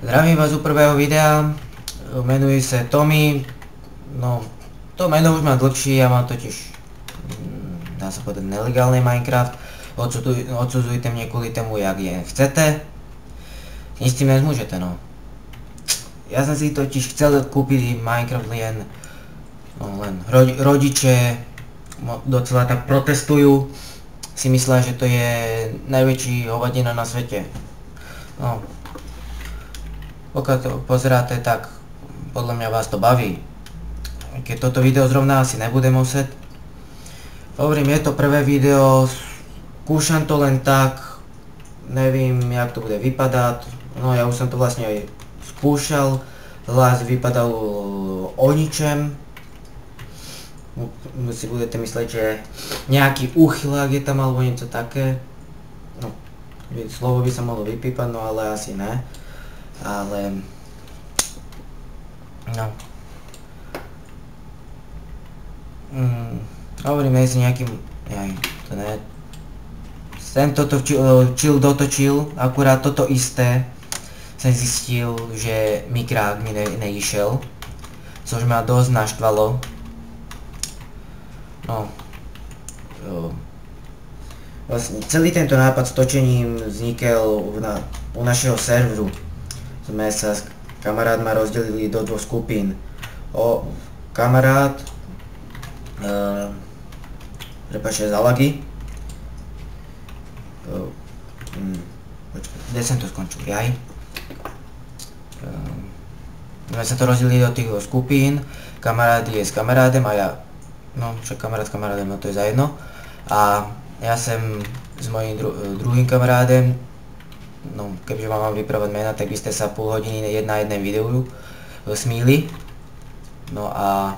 Zdravím vás u prvého videa, menuji sa Tommy, no to meno už mám dlhšie, ja mám totiž, dá sa povedať, nelegálny Minecraft, odsudzujte mne kvôli tomu, jak je chcete, nic s tým nezmôžete, no. Ja som si totiž chcel kúpiť Minecraft len rodiče docela tak protestujú, si myslia, že to je najväčší hovadina na svete. No. Pokiaľ to pozeráte, tak podľa mňa vás to baví. Keď toto video zrovna asi nebudem musieť. Hovorím, je to prvé video, skúšam to len tak, nevím, jak to bude vypadať. No ja už som to vlastne aj skúšal, hlas vypadal o ničem. Si budete mysleť, že nejaký úchylák je tam alebo niečo také. No, slovo by sa mohlo vypípať, no ale asi ne. Ale no hovoríme si nejakým, to ne, sem toto chill dotočil, akurát toto isté som zistil, že mikrák mi neišiel, což ma dosť naštvalo. No vlastne celý tento nápad s točením vznikol u našeho serveru. Sme sa s kamarátmi rozdelili do dvoch skupín. Kamarát, prepáčte za lagy. Kde som to skončil? Jaj. Sme sa to rozdelili do tých dvoch skupín. Kamarát je s kamarádem a ja, no však kamarát s kamarádem, no to je za jedno. A ja som s mojím druhým kamarádem. No, keďže vám mám vyprávať mena, tak by ste sa pol hodiny na jednom videu smíli. No a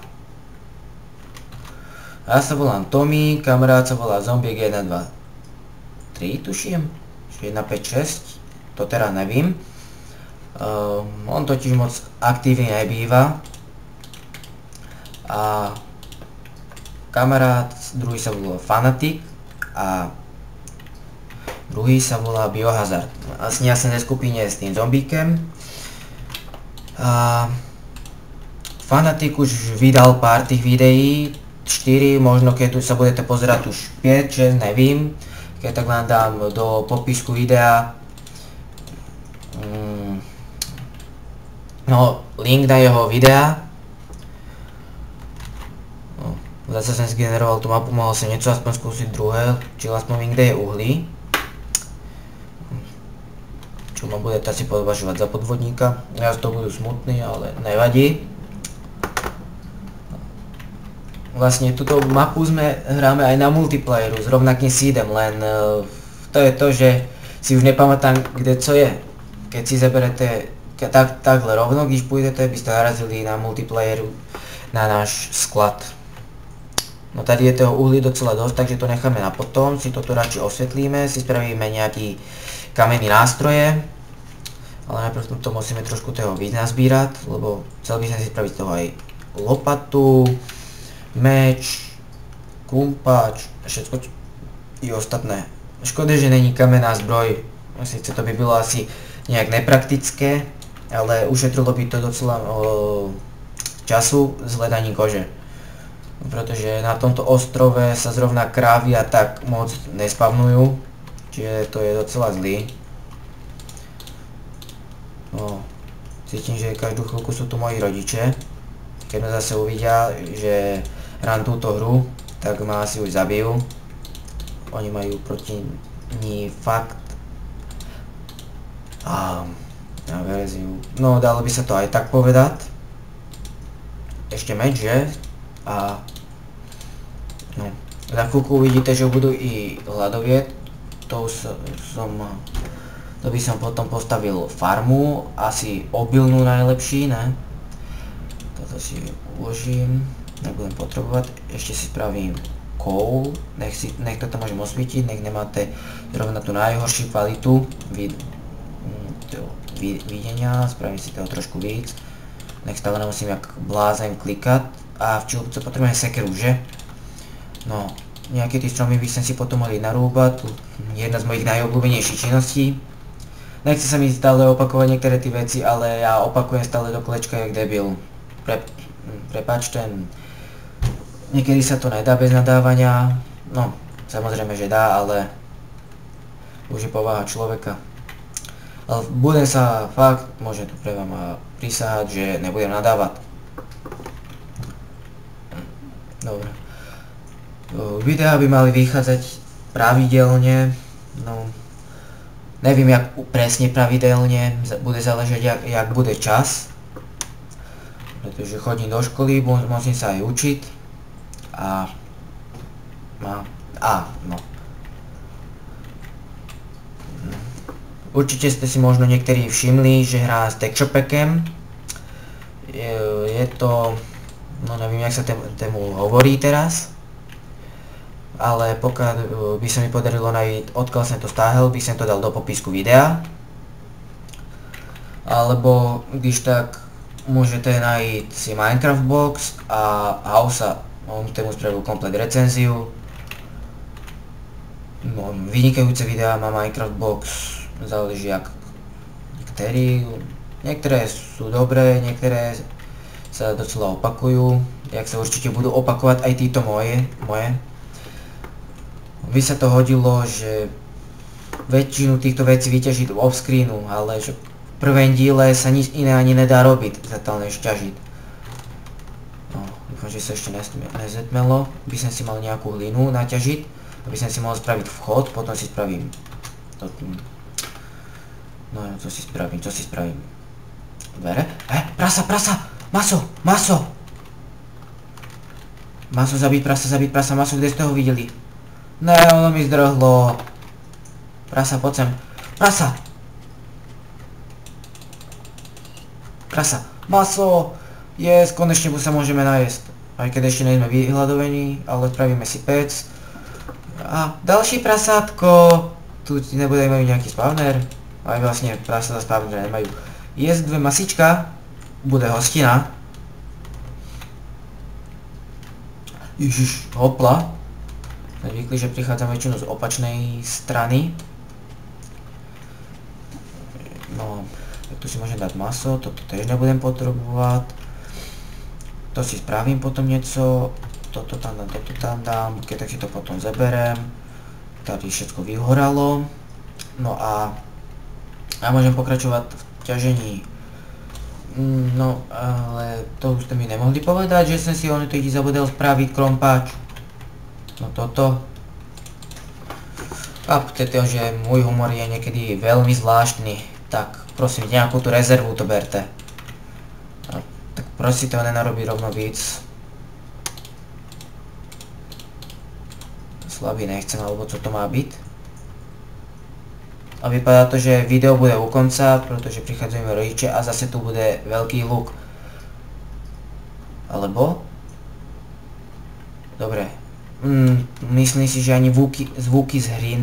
ja sa volám Tommy, kamarát sa volá Zombiek 1, 2, 3 tuším, 1, 5, 6, to teraz nevím. On totiž moc aktívny nebýva. A kamarát druhý sa volá Fanatik a druhý sa volá Biohazard. Vlastne ja som v skupine s tým zombíkem. Fanatik už vydal pár tých videí, 4, možno keď sa budete pozerať už 5, 6, nevím. Keď tak vám dám do popisku videa no, link na jeho videa. Zase som zgeneroval tú mapu, mohol som niečo aspoň skúsiť druhé, či aspoň vím, kde je uhlí. Čo ma budete asi považovať za podvodníka. Ja z toho budú smutný, ale nevadí. Vlastne túto mapu hráme aj na multiplayeru s rovnakým seedem, len to je to, že si už nepamätám, kde co je. Keď si zaberete takhle rovno, když pôjdete, by ste narazili na multiplayeru na náš sklad. No tady je toho uhlí docela dosť, takže to necháme na potom, si toto radšej osvetlíme, si spravíme nejaký kamenný nástroje. Ale najprv to musíme trošku toho víc nazbírať, lebo chcel by som si spraviť toho aj lopatu, meč, kumpač a všetko i ostatné. Škoda, že není kamenná zbroj, sice to by bylo asi nejak nepraktické, ale ušetrilo by to docela času s hľadaním kože. Pretože na tomto ostrove sa zrovna krávy a tak moc nespavnujú, čiže to je docela zlý. No, cítim, že každú chvíľku sú tu moji rodiče. Keď ma zase uvidia, že hrám túto hru, tak ma asi už zabijú. Oni majú proti ní fakt verziu. No, dalo by sa to aj tak povedať. Ešte meč, že? A no, za chvíľku uvidíte, že budú i hladoviet. To by som potom postavil farmu, asi obilnú najlepší, ne? Toto si uložím, nebudem potrebovať, ešte si spravím coal, nech toto môžem osvietiť, nech nemáte zrovna tú najhoršiu kvalitu videnia, spravím si toho trošku víc, nech stále nemusím jak blázen klikať a v čilupce potrebujem sekeru, že? No, nejaké tie stromy by som si potom mohli narúbať, jedna z mojich najobľúbenejších činností. Nechce sa mi stále opakovať niektoré tie veci, ale ja opakujem stále do kolečka jak debil. Prepáčte, niekedy sa to nedá bez nadávania, no samozrejme, že dá, ale už je povaha človeka. Ale budem sa fakt, môžem tu pre vám prisahať, že nebudem nadávať. Dobre. Videá by mali vychádzať pravidelne, no neviem jak presne pravidelne, bude záležať jak bude čas. Pretože chodím do školy, musím sa aj učiť no. Určite ste si možno niektorí všimli, že hrám s Texshopekem. Je to, no neviem jak sa tému hovorí teraz, ale pokiaľ by sa mi podarilo nájsť, odkiaľ som to stáhol, by som to dal do popisku videa. Alebo když tak môžete nájsť si Minecraft Box a Hausa, on tému spravil komplet recenziu. No, vynikajúce videá má Minecraft Box, záleží jak niektoré sú dobré, niektoré sa docela opakujú, jak sa určite budú opakovať aj títo moje. By sa to hodilo, že väčšinu týchto vecí vyťažiť off screenu, ale že v prvém díle sa nič iné ani nedá robiť, zatiaľ než ťažiť. No, dúfam, že sa ešte nezetmelo, by som si mal nejakú hlinu naťažiť, aby som si mohol spraviť vchod, potom si spravím no, čo si spravím? Dvere? Prasa! Maso! Maso, zabiť prasa, maso, kde ste ho videli? Ne, ono mi zdrhlo. Prasa, poď sem. Prasa! Maso! Yes, konečne sa môžeme najesť. Aj keď ešte nejsme vyhľadovení, ale spravíme si pec. A ďalší prasátko. Tu nebudeme mať nejaký spawner. Aj vlastne prasa za spawner nemajú. Jesť dve masička. Bude hostina. Ježiš, hopla. Zvykli, že prichádzam väčšinu z opačnej strany. No, tak tu si môžem dať maso, toto tiež nebudem potrebovať. To si spravím potom niečo. Toto tam dám, keď tak si to potom zeberem. Tady všetko vyhoralo. No a ja môžem pokračovať v ťažení. No, ale to už ste mi nemohli povedať, že som si ono teď zabudol spraviť krompáč. No toto. Chápte to, že môj humor je niekedy veľmi zvláštny. Tak prosím, nejakú tú rezervu to berte. No, tak prosím to nenarobí rovno víc. Slabý nechcem, alebo čo to má byť. A vypadá to, že video bude u konca, pretože prichádzajú rodiče a zase tu bude veľký hluk. Alebo? Dobre. Myslím si, že ani zvuky z hry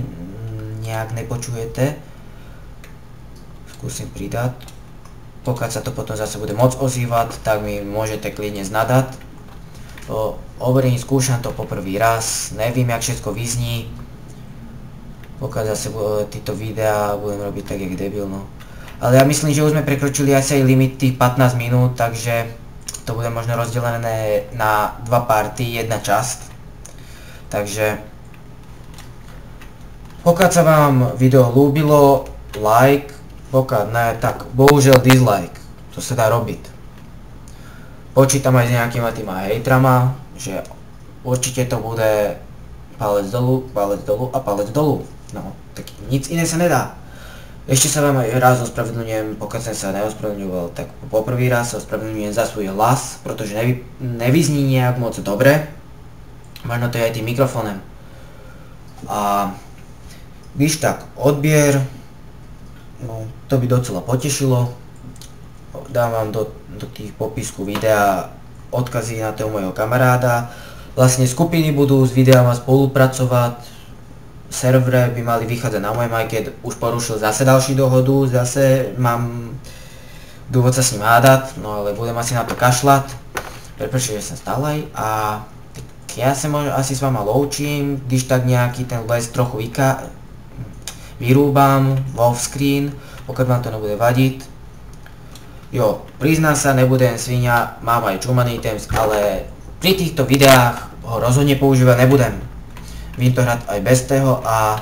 nejak nepočujete. Skúsim pridať. Pokiaľ sa to potom zase bude môcť ozývať, tak mi môžete klidne znadať. Hovorím, skúšam to poprvý raz, neviem jak všetko vyzní. Pokiaľ zase títo videá budem robiť tak jak debil, no. Ale ja myslím, že už sme prekročili asi aj limit tých 15 minút, takže to bude možno rozdelené na dva party, jedna časť. Takže pokiaľ sa vám video ľúbilo, like, pokiaľ ne, tak bohužiaľ dislike. To sa dá robiť. Počítam aj s nejakýma týma hejtrama, že určite to bude palec dolu a palec dolu. No, tak nic iné sa nedá. Ešte sa vám aj raz ospravedlňujem, pokiaľ som sa neospravedlňoval, tak poprvý raz sa ospravedlňujem za svoj hlas, pretože nevyzní nejak moc dobre. Možno to je aj tým mikrofónem. A když tak odbier, no to by docela potešilo. Dám vám do tých popisku videa odkazy na toho mojho kamaráda. Vlastne skupiny budú s videama spolupracovať. Servere by mali vychádzať na mojem, aj keď už porušil zase další dohodu, zase mám dôvod sa s ním hádať, no ale budem asi na to kašľať. Prepáčte, že som stále a ja sa možno asi s vama loučím, když tak nejaký ten les trochu vyrúbam off screen, pokud vám to nebude vadit. Jo, priznám sa, nebudem svinia, mám aj Truman items, ale pri týchto videách ho rozhodne používať nebudem. Vím to hrať aj bez toho a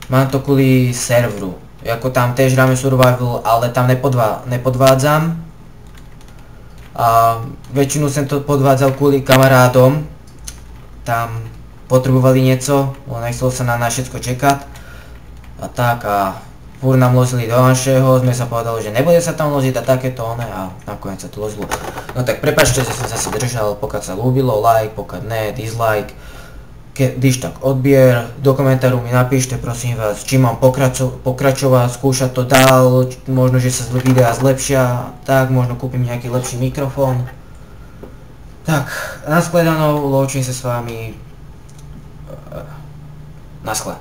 mám to kvôli serveru. Jako tam tiež hráme survival, ale tam nepodvádzam. A väčšinu som to podvádzal kvôli kamarádom. Tam potrebovali niečo, nechcel sa na všetko čekať. A tak a furt nám lozili do našeho, sme sa povedali, že nebude sa tam loziť a takéto one a nakoniec sa to lozilo. No tak prepáčte, že som sa si držal, pokud sa ľúbilo, like, pokud ne, dislike. Když tak odbier, do komentáru mi napíšte prosím vás, či mám pokračovať, skúšať to dál, možno, že sa videa zlepšia, tak možno kúpim nejaký lepší mikrofón. Tak, naschledanou, loučím sa s vami, naschle.